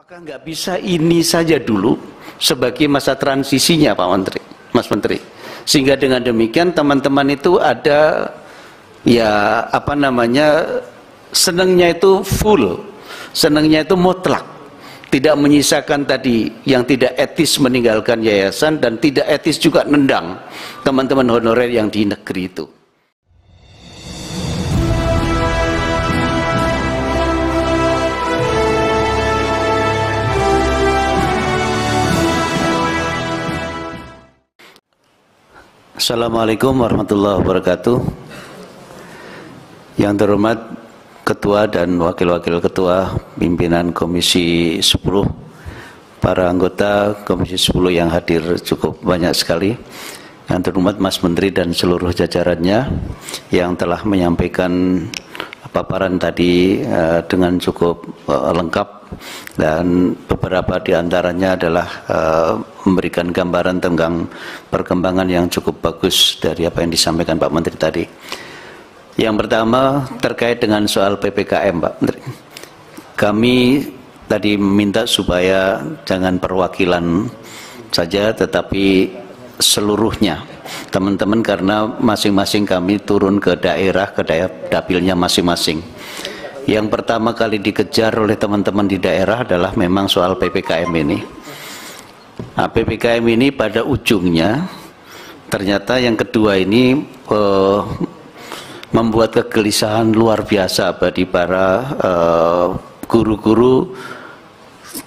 Apakah nggak bisa ini saja dulu sebagai masa transisinya Pak Menteri, Mas Menteri, sehingga dengan demikian teman-teman itu ada ya apa namanya senangnya itu full, senangnya itu mutlak, tidak menyisakan tadi yang tidak etis meninggalkan yayasan dan tidak etis juga nendang teman-teman honorer yang di negeri itu. Assalamualaikum warahmatullahi wabarakatuh. Yang terhormat Ketua dan Wakil-Wakil Ketua Pimpinan Komisi 10, para anggota Komisi 10 yang hadir cukup banyak sekali. Yang terhormat Mas Menteri dan seluruh jajarannya yang telah menyampaikan paparan tadi dengan cukup lengkap, dan beberapa diantaranya adalah memberikan gambaran tentang perkembangan yang cukup bagus dari apa yang disampaikan Pak Menteri tadi. Yang pertama terkait dengan soal PPKM Pak Menteri, kami tadi meminta supaya jangan perwakilan saja tetapi seluruhnya teman-teman, karena masing-masing kami turun ke daerah dapilnya masing-masing. Yang pertama kali dikejar oleh teman-teman di daerah adalah memang soal PPKM ini. Nah, PPKM ini pada ujungnya ternyata yang kedua ini membuat kegelisahan luar biasa bagi para guru-guru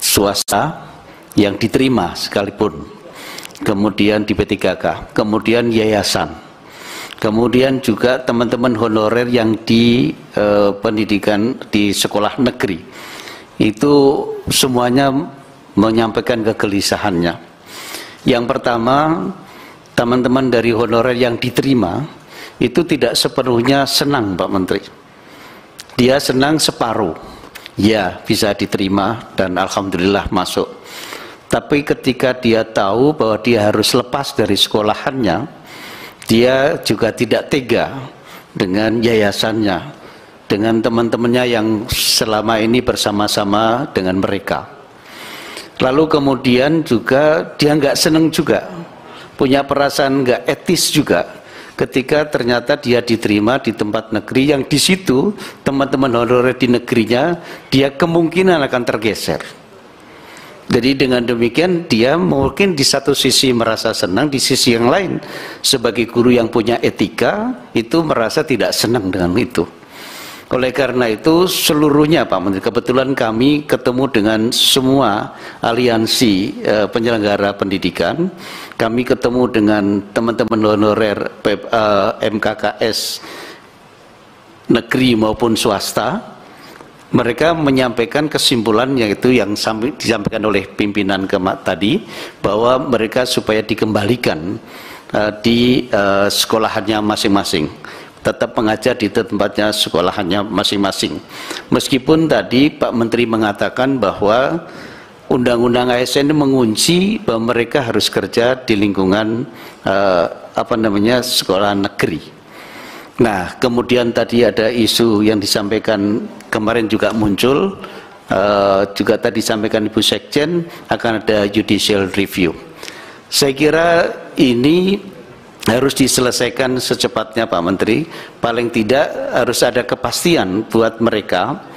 swasta yang diterima sekalipun, kemudian di P3K, kemudian yayasan, kemudian juga teman-teman honorer yang di pendidikan di sekolah negeri, itu semuanya menyampaikan kegelisahannya. Yang pertama, teman-teman dari honorer yang diterima itu tidak sepenuhnya senang Pak Menteri. Dia senang separuh, ya bisa diterima dan alhamdulillah masuk. Tapi ketika dia tahu bahwa dia harus lepas dari sekolahannya, dia juga tidak tega dengan yayasannya, dengan teman-temannya yang selama ini bersama-sama dengan mereka. Lalu kemudian juga dia nggak senang juga, punya perasaan nggak etis juga ketika ternyata dia diterima di tempat negeri yang di situ teman-teman honorer di negerinya dia kemungkinan akan tergeser. Jadi dengan demikian dia mungkin di satu sisi merasa senang, di sisi yang lain sebagai guru yang punya etika itu merasa tidak senang dengan itu. Oleh karena itu seluruhnya Pak Menteri, kebetulan kami ketemu dengan semua aliansi penyelenggara pendidikan, kami ketemu dengan teman-teman honorer MKKS negeri maupun swasta. Mereka menyampaikan kesimpulan yaitu yang disampaikan oleh pimpinan tadi, bahwa mereka supaya dikembalikan di sekolahannya masing-masing, tetap mengajar di tempatnya sekolahannya masing-masing. Meskipun tadi Pak Menteri mengatakan bahwa Undang-Undang ASN mengunci bahwa mereka harus kerja di lingkungan sekolah negeri. Nah, kemudian tadi ada isu yang disampaikan kemarin juga muncul, juga tadi disampaikan Ibu Sekjen akan ada judicial review. Saya kira ini harus diselesaikan secepatnya Pak Menteri. Paling tidak harus ada kepastian buat mereka.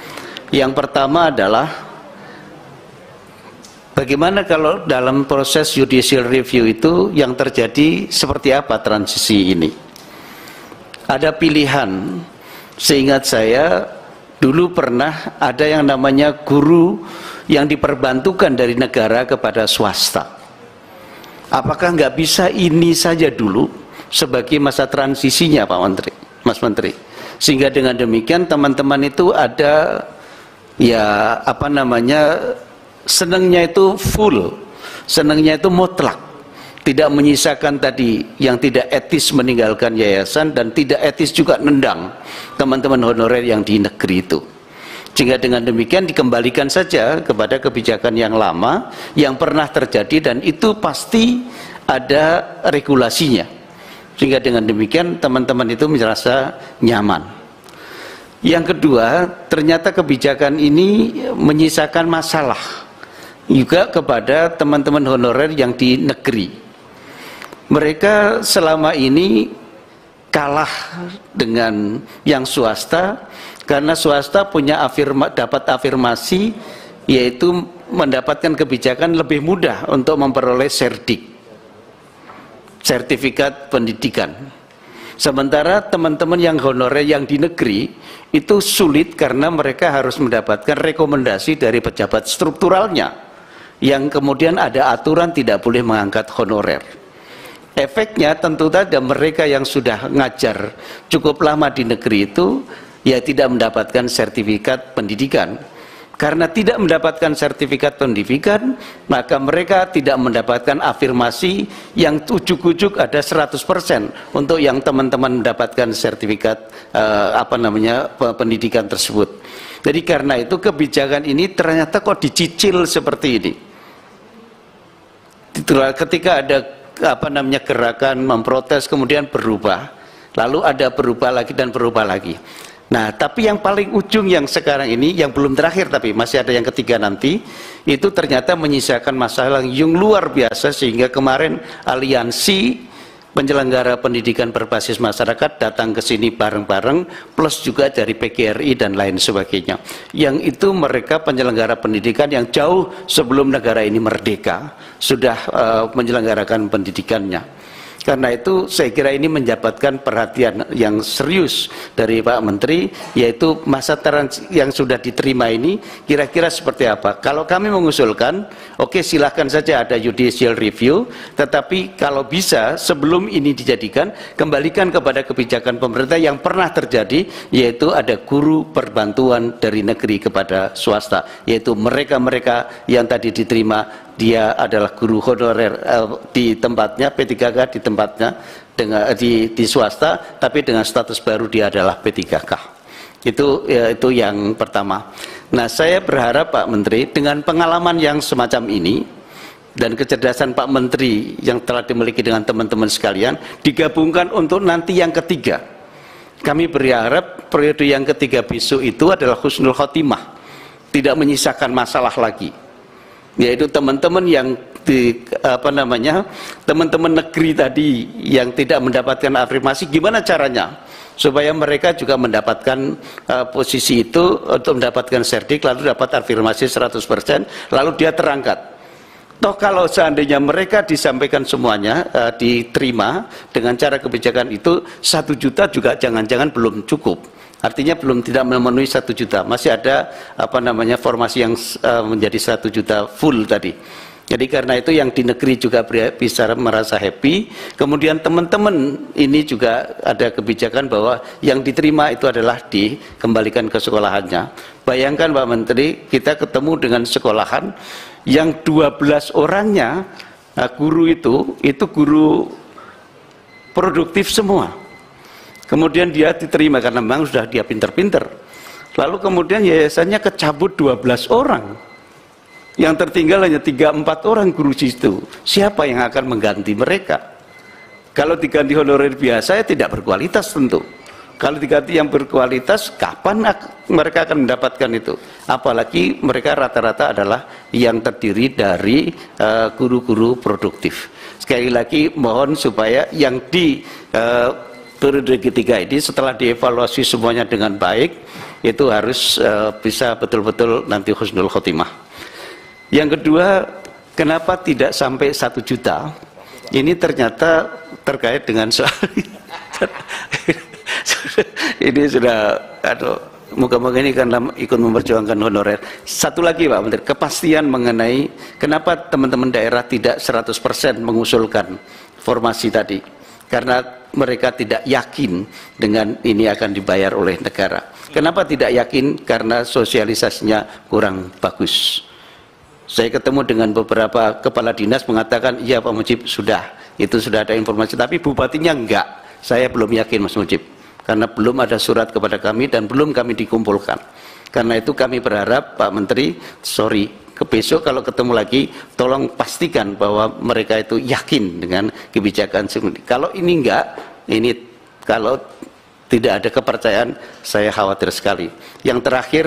Yang pertama adalah bagaimana kalau dalam proses judicial review itu yang terjadi seperti apa transisi ini. Ada pilihan. Seingat saya dulu pernah ada yang namanya guru yang diperbantukan dari negara kepada swasta. Apakah nggak bisa ini saja dulu sebagai masa transisinya Pak Menteri, Mas Menteri, sehingga dengan demikian teman-teman itu ada ya senangnya itu full, senangnya itu mutlak, tidak menyisakan tadi yang tidak etis meninggalkan yayasan dan tidak etis juga nendang teman-teman honorer yang di negeri itu. Sehingga dengan demikian dikembalikan saja kepada kebijakan yang lama yang pernah terjadi dan itu pasti ada regulasinya. Sehingga dengan demikian teman-teman itu merasa nyaman. Yang kedua, ternyata kebijakan ini menyisakan masalah juga kepada teman-teman honorer yang di negeri. Mereka selama ini kalah dengan yang swasta karena swasta punya dapat afirmasi, yaitu mendapatkan kebijakan lebih mudah untuk memperoleh sertifikat pendidikan. Sementara teman-teman yang honorer yang di negeri itu sulit karena mereka harus mendapatkan rekomendasi dari pejabat strukturalnya, yang kemudian ada aturan tidak boleh mengangkat honorer. Efeknya tentu saja mereka yang sudah ngajar cukup lama di negeri itu ya tidak mendapatkan sertifikat pendidikan. Karena tidak mendapatkan sertifikat pendidikan, maka mereka tidak mendapatkan afirmasi yang ujuk-ujuk ada 100% untuk yang teman-teman mendapatkan sertifikat pendidikan tersebut. Jadi karena itu kebijakan ini ternyata kok dicicil seperti ini. Ketika ada gerakan memprotes kemudian berubah, lalu ada berubah lagi dan berubah lagi. Nah, tapi yang paling ujung yang sekarang ini, yang belum terakhir tapi masih ada yang ketiga nanti, itu ternyata menyisakan masalah yang luar biasa, sehingga kemarin aliansi penyelenggara pendidikan berbasis masyarakat datang ke sini bareng-bareng, plus juga dari PGRI dan lain sebagainya. Yang itu mereka penyelenggara pendidikan yang jauh sebelum negara ini merdeka sudah menyelenggarakan pendidikannya. Karena itu saya kira ini mendapatkan perhatian yang serius dari Pak Menteri, yaitu masa yang sudah diterima ini kira-kira seperti apa. Kalau kami mengusulkan, oke, silahkan saja ada judicial review, tetapi kalau bisa sebelum ini dijadikan, kembalikan kepada kebijakan pemerintah yang pernah terjadi, yaitu ada guru perbantuan dari negeri kepada swasta, yaitu mereka-mereka yang tadi diterima, dia adalah guru honorer di tempatnya, P3K di tempatnya di swasta, tapi dengan status baru dia adalah P3K. Itu yang pertama. Nah, saya berharap Pak Menteri dengan pengalaman yang semacam ini dan kecerdasan Pak Menteri yang telah dimiliki dengan teman-teman sekalian digabungkan untuk nanti yang ketiga. Kami berharap periode yang ketiga besok itu adalah husnul khotimah, tidak menyisakan masalah lagi. Yaitu teman-teman yang teman-teman negeri tadi yang tidak mendapatkan afirmasi, gimana caranya supaya mereka juga mendapatkan posisi itu untuk mendapatkan serdik, lalu dapat afirmasi 100%, lalu dia terangkat. Toh kalau seandainya mereka disampaikan semuanya, diterima dengan cara kebijakan itu, 1 juta juga jangan-jangan belum cukup. Artinya belum tidak memenuhi 1 juta, masih ada formasi yang menjadi 1 juta full tadi. Jadi karena itu yang di negeri juga bisa merasa happy. Kemudian teman-teman ini juga ada kebijakan bahwa yang diterima itu adalah dikembalikan ke sekolahannya. Bayangkan Pak Menteri, kita ketemu dengan sekolahan yang 12 orangnya guru itu guru produktif semua. Kemudian dia diterima karena memang sudah dia pinter-pinter. Lalu kemudian yayasannya kecabut 12 orang. Yang tertinggal hanya 3-4 orang guru situ. Siapa yang akan mengganti mereka? Kalau diganti honorer biasa ya tidak berkualitas tentu. Kalau diganti yang berkualitas, kapan mereka akan mendapatkan itu? Apalagi mereka rata-rata adalah yang terdiri dari guru-guru produktif. Sekali lagi mohon supaya yang di periode ketiga ini setelah dievaluasi semuanya dengan baik, itu harus bisa betul-betul nanti husnul khotimah. Yang kedua, kenapa tidak sampai 1 juta? Ini ternyata terkait dengan soal ini sudah moga-moga ini karena ikut memperjuangkan honorer. Satu lagi Pak Menteri, kepastian mengenai kenapa teman-teman daerah tidak 100% mengusulkan formasi tadi. Karena mereka tidak yakin dengan ini akan dibayar oleh negara. Kenapa tidak yakin? Karena sosialisasinya kurang bagus. Saya ketemu dengan beberapa kepala dinas mengatakan, iya Pak Mujib sudah, itu sudah ada informasi, tapi bupatinya enggak. Saya belum yakin Mas Mujib, karena belum ada surat kepada kami dan belum kami dikumpulkan. Karena itu kami berharap Pak Menteri, besok kalau ketemu lagi, tolong pastikan bahwa mereka itu yakin dengan kebijakan ini. Kalau ini enggak, kalau tidak ada kepercayaan, saya khawatir sekali. Yang terakhir,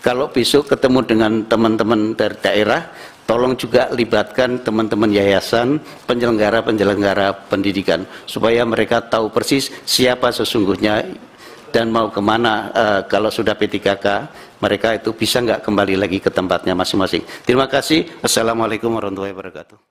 kalau besok ketemu dengan teman-teman dari daerah, tolong juga libatkan teman-teman yayasan, penyelenggara-penyelenggara pendidikan, supaya mereka tahu persis siapa sesungguhnya dan mau kemana. Kalau sudah P3K, mereka itu bisa nggak kembali lagi ke tempatnya masing-masing. Terima kasih. Assalamualaikum warahmatullahi wabarakatuh.